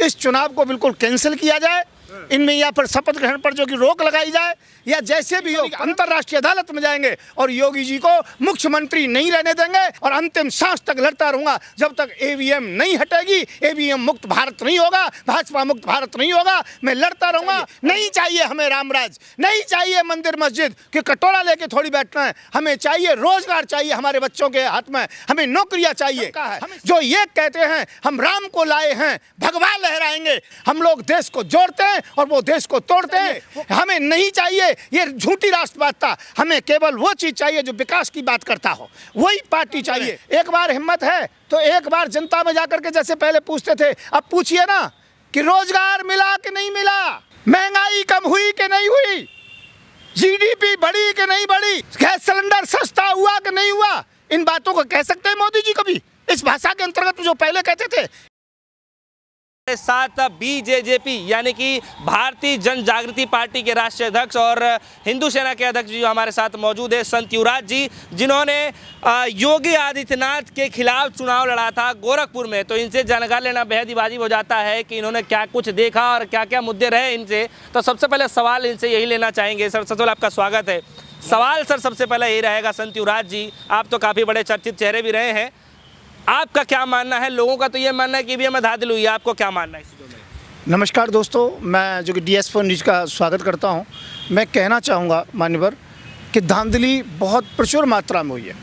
इस चुनाव को बिल्कुल कैंसिल किया जाए, इनमें या फिर शपथ ग्रहण पर जो कि रोक लगाई जाए, या जैसे भी हो अंतर्राष्ट्रीय अदालत में जाएंगे और योगी जी को मुख्यमंत्री नहीं रहने देंगे और अंतिम सांस तक लड़ता रहूंगा जब तक ईवीएम नहीं हटेगी। ईवीएम मुक्त भारत नहीं होगा, भाजपा मुक्त भारत नहीं होगा। मैं लड़ता रहूंगा। नहीं चाहिए हमें रामराज, नहीं चाहिए मंदिर मस्जिद कि कटोरा लेके थोड़ी बैठना है। हमें चाहिए रोजगार, चाहिए हमारे बच्चों के हाथ में, हमें नौकरियां चाहिए। जो ये कहते हैं हम राम को लाए हैं, भगवा लहराएंगे, हम लोग देश को जोड़ते हैं और वो देश को तोड़ते हैं। हमें नहीं चाहिए ये झूठी राष्ट्रवादिता, हमें केवल वो चीज चाहिए जो विकास की बात करता हो, वही पार्टी चाहिए। एक बार हिम्मत है तो एक बार जनता में जाकर के, जैसे पहले पूछते थे, अब पूछिए ना कि रोजगार मिला कि नहीं मिला, महंगाई कम हुई कि नहीं हुई, जीडीपी बढ़ी कि नहीं बढ़ी, गैस सिलेंडर सस्ता हुआ कि नहीं हुआ। इन बातों को कह सकते हैं मोदी जी कभी इस भाषा के अंतर्गत जो पहले कहते थे? साथ बीजेजेपी यानी कि भारतीय जन जागृति पार्टी के राष्ट्रीय अध्यक्ष और हिंदू सेना के अध्यक्ष जी हमारे साथ मौजूद है, संत युवराज जी, जिन्होंने योगी आदित्यनाथ के खिलाफ चुनाव लड़ा था गोरखपुर में। तो इनसे जानकारी लेना बेहद ही वाजिब हो जाता है कि इन्होंने क्या कुछ देखा और क्या क्या मुद्दे रहे इनसे। तो सबसे पहले सवाल इनसे यही लेना चाहेंगे। सर सबसे पहले आपका स्वागत है। सवाल सर सबसे पहले यही रहेगा, संत युवराज जी, आप तो काफ़ी बड़े चर्चित चेहरे भी रहे हैं, आपका क्या मानना है? लोगों का तो ये मानना है कि ईवीएम में धांधली हुई है, आपको क्या मानना है इस चीज़ों में? नमस्कार दोस्तों, मैं जो कि DS4 न्यूज़ का स्वागत करता हूं। मैं कहना चाहूँगा मान्यवर कि धांधली बहुत प्रचुर मात्रा में हुई है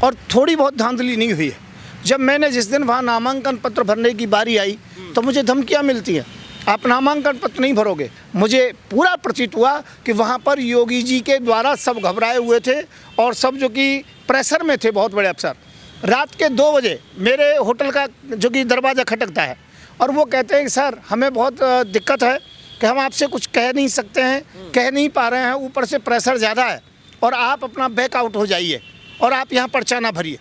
और थोड़ी बहुत धांधली नहीं हुई है। जब मैंने जिस दिन वहाँ नामांकन पत्र भरने की बारी आई तो मुझे धमकियाँ मिलती हैं, आप नामांकन पत्र नहीं भरोगे। मुझे पूरा प्रतीत हुआ कि वहाँ पर योगी जी के द्वारा सब घबराए हुए थे और सब जो कि प्रेशर में थे, बहुत बड़े अफसर। रात के 2 बजे मेरे होटल का जो कि दरवाज़ा खटकता है और वो कहते हैं कि सर हमें बहुत दिक्कत है कि हम आपसे कुछ कह नहीं सकते हैं, कह नहीं पा रहे हैं, ऊपर से प्रेशर ज़्यादा है और आप अपना बैकआउट हो जाइए और आप यहाँ पर्चा ना भरिए।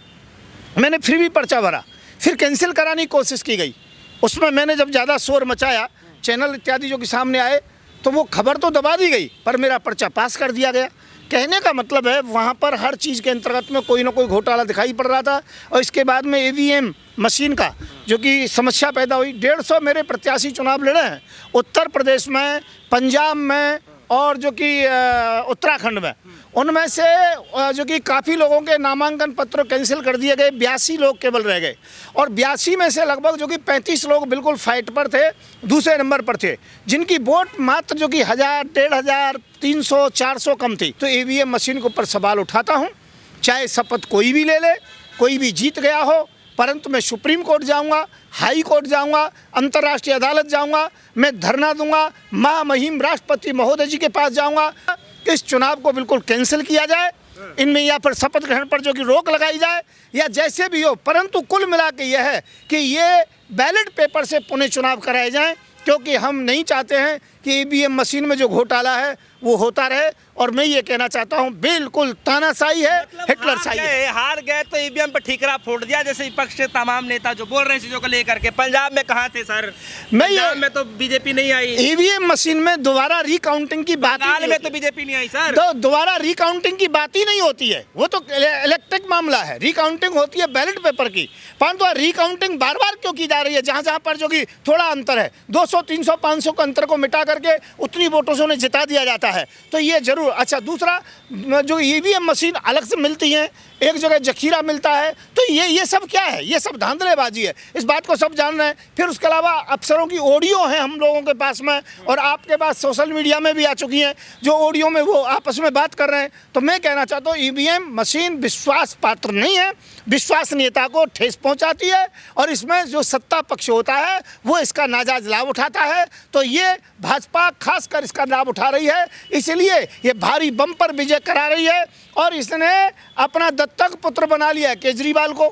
मैंने फिर भी पर्चा भरा, फिर कैंसिल कराने की कोशिश की गई। उसमें मैंने जब ज़्यादा शोर मचाया, चैनल इत्यादि जो कि सामने आए, तो वो खबर तो दबा दी गई पर मेरा पर्चा पास कर दिया गया। कहने का मतलब है वहाँ पर हर चीज़ के अंतर्गत में कोई ना कोई घोटाला दिखाई पड़ रहा था। और इसके बाद में ईवीएम मशीन का जो कि समस्या पैदा हुई। 150 मेरे प्रत्याशी चुनाव लड़े हैं, उत्तर प्रदेश में, पंजाब में और जो कि उत्तराखंड में। उनमें से जो कि काफ़ी लोगों के नामांकन पत्र कैंसिल कर दिए गए, 82 लोग केवल रह गए और 82 में से लगभग जो कि 35 लोग बिल्कुल फाइट पर थे, दूसरे नंबर पर थे, जिनकी वोट मात्र जो कि 1000, 1500, 300, 400 कम थी। तो ईवीएम मशीन के ऊपर सवाल उठाता हूँ, चाहे शपथ कोई भी ले ले, कोई भी जीत गया हो, परंतु मैं सुप्रीम कोर्ट जाऊंगा, हाई कोर्ट जाऊंगा, अंतर्राष्ट्रीय अदालत जाऊंगा, मैं धरना दूंगा, महामहिम राष्ट्रपति महोदय जी के पास जाऊंगा। इस चुनाव को बिल्कुल कैंसिल किया जाए, इनमें या फिर शपथ ग्रहण पर जो कि रोक लगाई जाए, या जैसे भी हो, परंतु कुल मिला के यह है कि ये बैलेट पेपर से पुनः चुनाव कराए जाएं, क्योंकि हम नहीं चाहते हैं कि ईवीएम मशीन में जो घोटाला है वो होता रहे। और मैं ये कहना चाहता हूँ बिल्कुल तानाशाही है, मतलब हिटलरशाही है। हार गए तो ईवीएम पर ठीकरा फोड़ दिया, जैसे विपक्ष के तमाम नेता जो बोल रहे हैं चीजों को लेकर के। पंजाब में कहाँ थे सर? पंजाब में तो बीजेपी नहीं आई। ईवीएम मशीन में दोबारा रिकाउंटिंग की बात, बंगाल में तो बीजेपी नहीं आई सर। तो दोबारा रिकाउंटिंग की बात ही नहीं होती है, वो तो इलेक्ट्रिक मामला है। रिकाउंटिंग होती है बैलेट पेपर की, परंतु रिकाउंटिंग बार बार क्यों की जा रही है? जहाँ जहाँ पर जो कि थोड़ा अंतर है, 200, 300, 500 का अंतर को मिटा करके उतनी वोटों से उन्हें जिता दिया जाता है। तो ये जरूर। अच्छा, दूसरा जो ईवीएम मशीन अलग से मिलती हैं, एक जगह जखीरा मिलता है, तो ये सब क्या है? ये सब धांधलेबाजी है, इस बात को सब जान रहे हैं। फिर उसके अलावा अफसरों की ऑडियो हैं हम लोगों के पास में और आपके पास सोशल मीडिया में भी आ चुकी हैं, जो ऑडियो में वो आपस में बात कर रहे हैं। तो मैं कहना चाहता हूँ ईवीएम मशीन विश्वास पात्र नहीं है, विश्वसनीयता को ठेस पहुँचाती है और इसमें जो सत्ता पक्ष होता है वो इसका नाजायज लाभ उठाता है। तो ये भाजपा खासकर इसका लाभ उठा रही है, इसलिए ये भारी बम्पर विजय करा रही है और इसने अपना दत्तक पुत्र बना लिया है केजरीवाल को।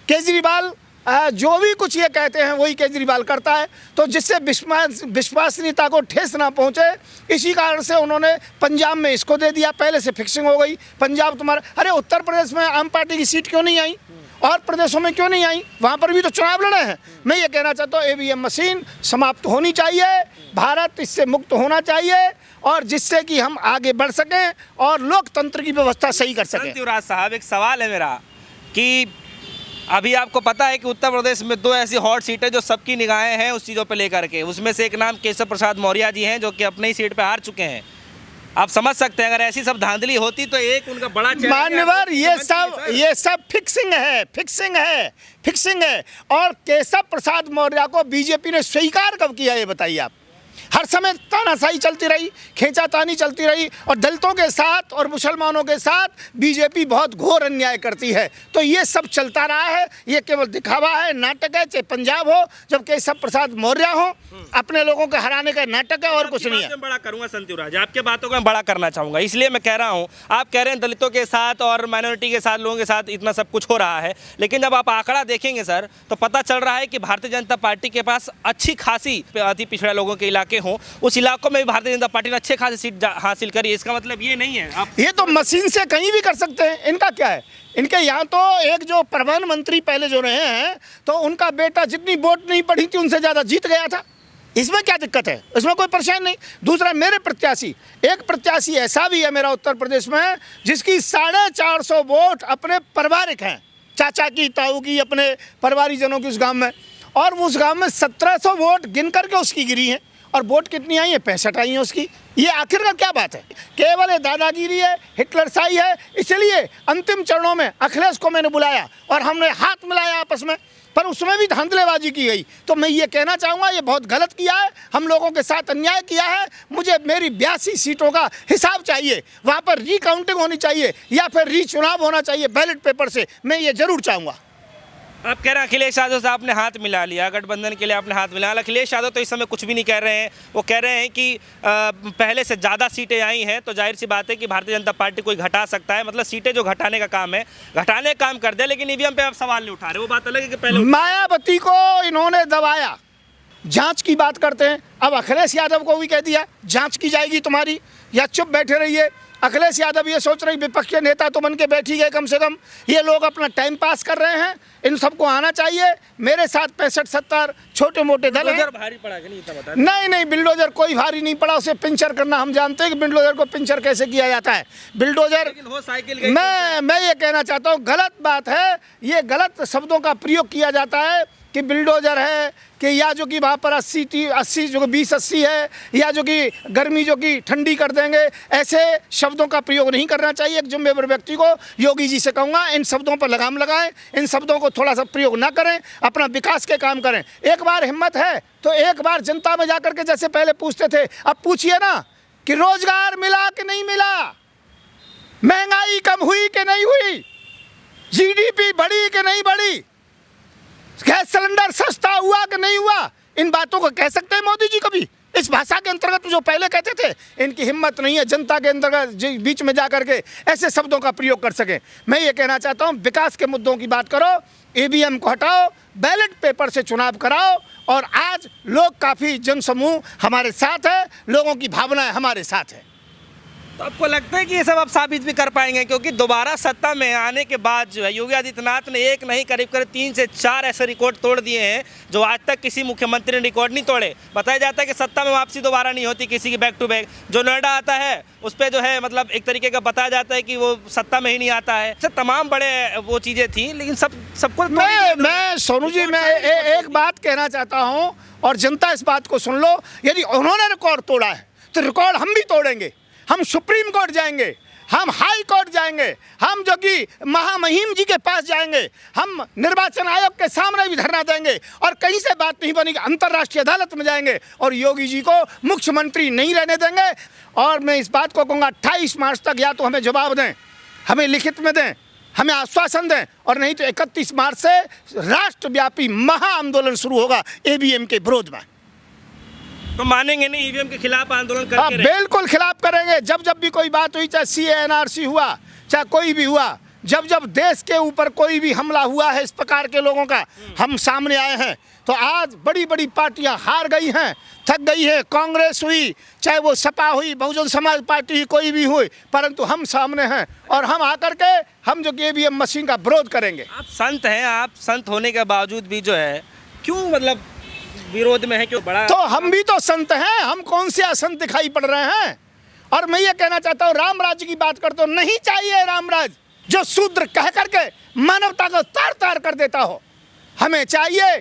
केजरीवाल जो भी कुछ ये कहते हैं वही केजरीवाल करता है, तो जिससे विश्वसनीयता को ठेस ना पहुंचे, इसी कारण से उन्होंने पंजाब में इसको दे दिया। पहले से फिक्सिंग हो गई, पंजाब तुम्हारा। अरे उत्तर प्रदेश में आम पार्टी की सीट क्यों नहीं आई और प्रदेशों में क्यों नहीं आई? वहाँ पर भी तो चुनाव लड़े हैं। मैं ये कहना चाहता हूँ ईवीएम मशीन समाप्त होनी चाहिए, भारत इससे मुक्त होना चाहिए और जिससे कि हम आगे बढ़ सकें और लोकतंत्र की व्यवस्था सही कर सकें। युवराज साहब, एक सवाल है मेरा कि अभी आपको पता है कि उत्तर प्रदेश में 2 ऐसी हॉट सीटें जो सबकी निगाहें हैं उस चीज़ों पे लेकर के, उसमें से एक नाम केशव प्रसाद मौर्य जी हैं जो कि अपनी ही सीट पे हार चुके हैं। आप समझ सकते हैं अगर ऐसी सब धांधली होती तो एक उनका बड़ा मान्यवर ये सब फिक्सिंग है। और केशव प्रसाद मौर्य को बीजेपी ने स्वीकार कब किया ये बताइए आप। हर समय तानाशाही चलती रही, खींचातानी चलती रही और दलितों के साथ और मुसलमानों के साथ बीजेपी बहुत घोर अन्याय करती है। तो ये सब चलता रहा है, ये केवल दिखावा है, नाटक है। चाहे पंजाब हो, जब केशव प्रसाद मौर्य हो, अपने लोगों को हराने का नाटक है और कुछ नहीं है। मैं बड़ा करूंगा संत्युराज, आपके बातों को मैं बड़ा करना चाहूंगा, इसलिए मैं कह रहा हूं। आप कह रहे हैं दलितों के साथ और माइनॉरिटी के साथ, लोगों के साथ इतना सब कुछ हो रहा है, लेकिन जब आप आंकड़ा देखेंगे सर तो पता चल रहा है कि भारतीय जनता पार्टी के पास अच्छी खासी अति पिछड़ा लोगों के इलाके हों, उस इलाकों में भी भारतीय जनता पार्टी ने अच्छे खासी सीट हासिल करी। इसका मतलब ये नहीं है आप ये तो मशीन से कहीं भी कर सकते हैं। इनका क्या है, इनके यहाँ तो एक जो परिवहन मंत्री पहले जो रहे हैं तो उनका बेटा जितनी वोट नहीं पड़ी थी उनसे ज़्यादा जीत गया था। इसमें क्या दिक्कत है, इसमें कोई परेशानी नहीं। दूसरा, मेरे प्रत्याशी, एक प्रत्याशी ऐसा भी है मेरा उत्तर प्रदेश में जिसकी 450 वोट अपने पारिवारिक हैं, चाचा की, ताऊ की, अपने परिवारीजनों की उस गांव में, और उस गांव में 1700 वोट गिन करके उसकी गिरी हैं। और वोट कितनी आई है? 65 आई हैं उसकी। ये आखिरकार क्या बात है? केवल ये दादागिरी है, हिटलरशाही है। इसलिए अंतिम चरणों में अखिलेश को मैंने बुलाया और हमने हाथ मिलाया आपस में, पर उसमें भी धांधलेबाजी की गई। तो मैं ये कहना चाहूँगा ये बहुत गलत किया है, हम लोगों के साथ अन्याय किया है। मुझे मेरी 82 सीटों का हिसाब चाहिए, वहाँ पर रिकाउंटिंग होनी चाहिए या फिर रीचुनाव होना चाहिए बैलेट पेपर से, मैं ये जरूर चाहूँगा। आप कह रहे हैं अखिलेश यादव से आपने हाथ मिला लिया, गठबंधन के लिए आपने हाथ मिला। अखिलेश यादव तो इस समय कुछ भी नहीं कह रहे हैं। वो कह रहे हैं कि पहले से ज़्यादा सीटें आई हैं तो जाहिर सी बात है कि भारतीय जनता पार्टी कोई घटा सकता है। मतलब सीटें जो घटाने का काम है, घटाने का काम कर दे, लेकिन ईवीएम पे आप सवाल नहीं उठा रहे। वो बात अलग है कि पहले मायावती को इन्होंने दबाया, जांच की बात करते हैं। अब अखिलेश यादव को भी कह दिया जांच की जाएगी तुम्हारी, या चुप बैठे रहिए। अखिलेश यादव ये सोच रहे विपक्ष के नेता तो बन के बैठ ही गए, कम से कम ये लोग अपना टाइम पास कर रहे हैं। इन सबको आना चाहिए। मेरे साथ 65-70 छोटे मोटे दल हैं। भारी पड़ा कि नहीं, बता नहीं, बिल्डोजर कोई भारी नहीं पड़ा। उसे पिंचर करना हम जानते हैं कि बिल्डोजर को पिंचर कैसे किया जाता है। बिल्डोजर साइकिल मैं ये कहना चाहता हूँ गलत बात है। ये गलत शब्दों का प्रयोग किया जाता है कि बिल्डोजर है, कि या जो कि वहाँ पर 80 जो 20-80 है, या जो कि गर्मी जो कि ठंडी कर देंगे, ऐसे शब्दों का प्रयोग नहीं करना चाहिए। एक जिम्मेदार व्यक्ति को योगी जी से कहूँगा इन शब्दों पर लगाम लगाएं, इन शब्दों को थोड़ा सा प्रयोग ना करें, अपना विकास के काम करें। एक बार हिम्मत है तो एक बार जनता में जाकर के, जैसे पहले पूछते थे, अब पूछिए ना कि रोजगार मिला कि नहीं मिला, महंगाई कम हुई कि नहीं हुई, GDP बढ़ी कि नहीं बढ़ी, गैस सिलेंडर सस्ता हुआ कि नहीं हुआ। इन बातों को कह सकते हैं मोदी जी कभी? इस भाषा के अंतर्गत जो पहले कहते थे, इनकी हिम्मत नहीं है जनता के अंतर्गत बीच में जाकर के ऐसे शब्दों का प्रयोग कर सके। मैं ये कहना चाहता हूँ विकास के मुद्दों की बात करो, EVM को हटाओ, बैलेट पेपर से चुनाव कराओ। और आज लोग काफ़ी जनसमूह हमारे साथ है, लोगों की भावनाएं हमारे साथ है। तो आपको लगता है कि ये सब आप साबित भी कर पाएंगे? क्योंकि दोबारा सत्ता में आने के बाद जो है योगी आदित्यनाथ ने एक नहीं करीब 3 से 4 ऐसे रिकॉर्ड तोड़ दिए हैं जो आज तक किसी मुख्यमंत्री ने रिकॉर्ड नहीं तोड़े। बताया जाता है कि सत्ता में वापसी दोबारा नहीं होती किसी की, बैक टू बैक। जो नोएडा आता है उस पर जो है मतलब एक तरीके का बताया जाता है कि वो सत्ता में ही नहीं आता है। सब तमाम बड़े वो चीज़ें थी, लेकिन सबको मैं सोनू जी, मैं एक बात कहना चाहता हूँ और जनता इस बात को सुन लो। यदि उन्होंने रिकॉर्ड तोड़ा है तो रिकॉर्ड हम भी तोड़ेंगे। हम सुप्रीम कोर्ट जाएंगे, हम हाई कोर्ट जाएंगे, हम जो कि महामहिम जी के पास जाएंगे, हम निर्वाचन आयोग के सामने भी धरना देंगे और कहीं से बात नहीं बनेगी, अंतर्राष्ट्रीय अदालत में जाएंगे और योगी जी को मुख्यमंत्री नहीं रहने देंगे। और मैं इस बात को कहूँगा 28 मार्च तक या तो हमें जवाब दें, हमें लिखित में दें, हमें आश्वासन दें, और नहीं तो 31 मार्च से राष्ट्रव्यापी महा आंदोलन शुरू होगा EVM के विरोध में। तो मानेंगे नहीं, EVM के खिलाफ आंदोलन करके बिल्कुल खिलाफ करेंगे। जब जब भी कोई बात हुई, चाहे CA NRC हुआ, चाहे कोई भी हुआ, जब जब देश के ऊपर कोई भी हमला हुआ है इस प्रकार के लोगों का, हम सामने आए हैं। तो आज बड़ी बड़ी पार्टियां हार गई हैं, थक गई है। कांग्रेस हुई, चाहे वो सपा हुई, बहुजन समाज पार्टी कोई भी हुई, परंतु हम सामने हैं और हम आकर के हम जो EVM मशीन का विरोध करेंगे। आप संत हैं, आप संत होने के बावजूद भी जो है क्यों मतलब विरोध में है? क्यों बड़ा? तो हम भी तो संत हैं, हम कौन से असंत दिखाई पड़ रहे हैं? और मैं ये कहना चाहता हूँ राम राज्य की बात करते हो, नहीं चाहिए राम राज्य। जो शूद्र कह करके मानवता को तार तार कर देता हो। हमें चाहिए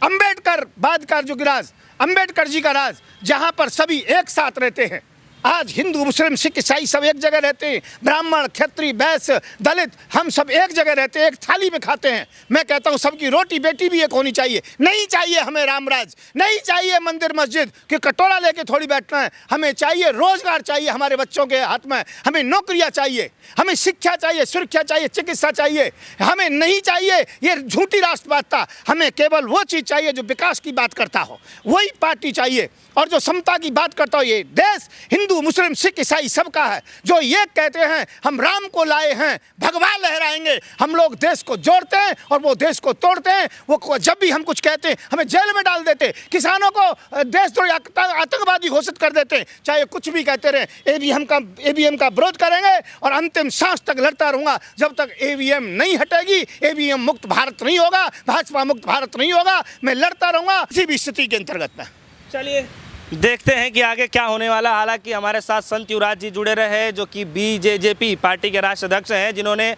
अंबेडकर बाद का जो राज, अंबेडकर जी का राज, जहाँ पर सभी एक साथ रहते हैं। आज हिंदू मुस्लिम सिख ईसाई सब एक जगह रहते हैं, ब्राह्मण क्षत्रिय वैश्य दलित हम सब एक जगह रहते हैं, एक थाली में खाते हैं। मैं कहता हूँ सबकी रोटी बेटी भी एक होनी चाहिए। नहीं चाहिए हमें रामराज, नहीं चाहिए मंदिर मस्जिद कि कटोरा लेके थोड़ी बैठना है। हमें चाहिए रोजगार चाहिए हमारे बच्चों के हाथ में, हमें नौकरियाँ चाहिए, हमें शिक्षा चाहिए, सुरक्षा चाहिए, चिकित्सा चाहिए। हमें नहीं चाहिए ये झूठी राष्ट्रवादिता, हमें केवल वो चीज़ चाहिए जो विकास की बात करता हो, वही पार्टी चाहिए। और जो समता की बात करता हो, ये देश हिंदू मुस्लिम सिख ईसाई सबका है। जो ये कहते हैं हम राम को लाए हैं, भगवान लहराएंगे, हम लोग देश को जोड़ते हैं और वो देश को तोड़ते हैं। वो जब भी हम कुछ कहते हैं हमें जेल में डाल देते, किसानों को देशद्रोही आतंकवादी घोषित कर देते हैं। चाहे कुछ भी कहते रहे, ईवीएम का विरोध करेंगे और अंतिम सांस तक लड़ता रहूँगा। जब तक ईवीएम नहीं हटेगी, ईवीएम मुक्त भारत नहीं होगा, भाजपा मुक्त भारत नहीं होगा, मैं लड़ता रहूँगा किसी भी स्थिति के अंतर्गत में। चलिए देखते हैं कि आगे क्या होने वाला। हालांकि हमारे साथ संत युवराज जी जुड़े रहे, जो कि बीजेजेपी पार्टी के राष्ट्रीय अध्यक्ष हैं, जिन्होंने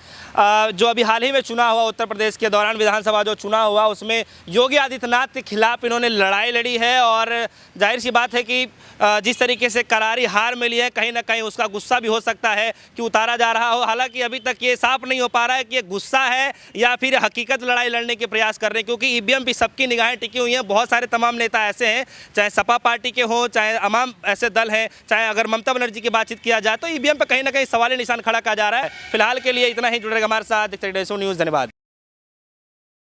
जो अभी हाल ही में चुनाव हुआ उत्तर प्रदेश के दौरान, विधानसभा जो चुनाव हुआ उसमें योगी आदित्यनाथ के खिलाफ इन्होंने लड़ाई लड़ी है। और जाहिर सी बात है कि जिस तरीके से करारी हार मिली है, कहीं ना कहीं उसका गुस्सा भी हो सकता है कि उतारा जा रहा हो। हालांकि अभी तक ये साफ नहीं हो पा रहा है कि ये गुस्सा है या फिर हकीकत लड़ाई लड़ने के प्रयास कर रहे हैं, क्योंकि ईवीएम भी सबकी निगाहें टिकी हुई हैं। बहुत सारे तमाम नेता ऐसे हैं, चाहे सपा पार्टी के हो, चाहे तमाम ऐसे दल हैं, चाहे अगर ममता बनर्जी की बातचीत किया जाए तो ईवीएम पर कहीं ना कहीं सवाल निशान खड़ा किया जा रहा है। फिलहाल के लिए इतना ही। जुड़ेगा हमारे साथ न्यूज़। धन्यवाद।